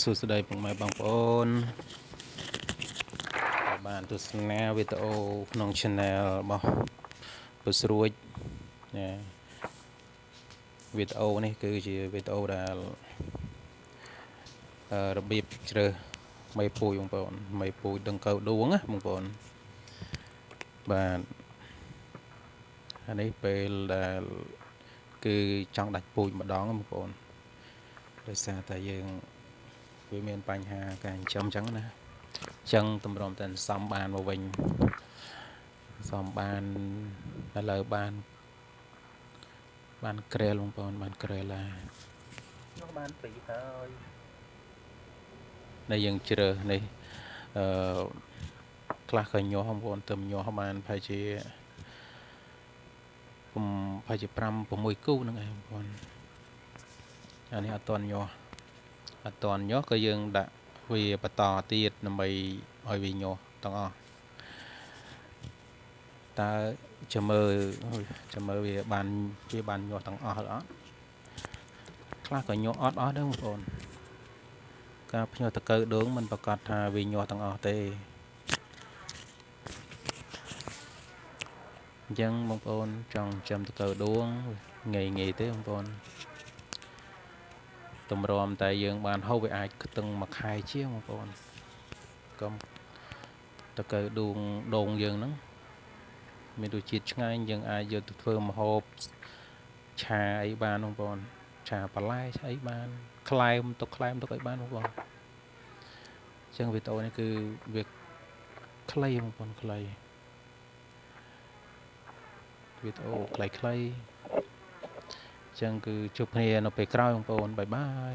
សួស្តីពុកម៉ែបងប្អូនបានទស្សនាវីដេអូក្នុង Channel របស់ពុស្រួចណាវីដេអូនេះគឺជាវីដេអូដែលរបៀបជ្រើសមេពូជបងប្អូនមេពូជដង្កូវដួងណាបងប្អូនបាទអានេះពេលដែលគឺចង់ដាច់ពូជម្ដងបងប្អូនដោយសារតែយើងវាមានបញ្ហាការចិញ្ចឹមអញ្ចឹងណាអញ្ចឹងតម្រុំតែសំបានមកវិញសំបានឥឡូវបានក្រែលបងប្អូនបានក្រែលនោះបានពីរហើយដែលយើងជ្រើសនេះអឺខ្លះក៏ញាស់បងប្អូនទៅញាស់បានប្រហែលជា5 6គូហ្នឹងឯងបងប្អូនអានេះអត់តន់ញាស់ក៏យើងដាក់វាបន្តទៀតដើម្បីឲ្យវាញាស់ទាំងអស់តើចាំមើលវាបានញាស់ទាំងអស់ឬអត់ខ្លះក៏ញាស់អត់ដែរបងប្អូនការភ្ញាស់តកៅដងមិនប្រកាសថាវាញាស់ទាំងអស់ទេអញ្ចឹងបងប្អូនចង់ចិញ្ចឹមតកៅដងងាយទេបងប្អូនតម្រាំតែយើងបានហូបវាអាចខ្ទឹងមួយខែជាងបងប្អូនកុំតកៅដងយើងហ្នឹងមានរសជាតិឆ្ងាញ់យើងអាចយកទៅធ្វើម្ហូបឆាអីបានបងប្អូនឆាបន្លែអីបានខ្លែមទុកអីបានបងប្អូនអញ្ចឹងវីដេអូនេះគឺវាខ្លីបងប្អូនខ្លីវីដេអូខ្លីៗអញ្ចឹងគឺជួបគ្នានៅពេលក្រោយបងប្អូនបាយបាយ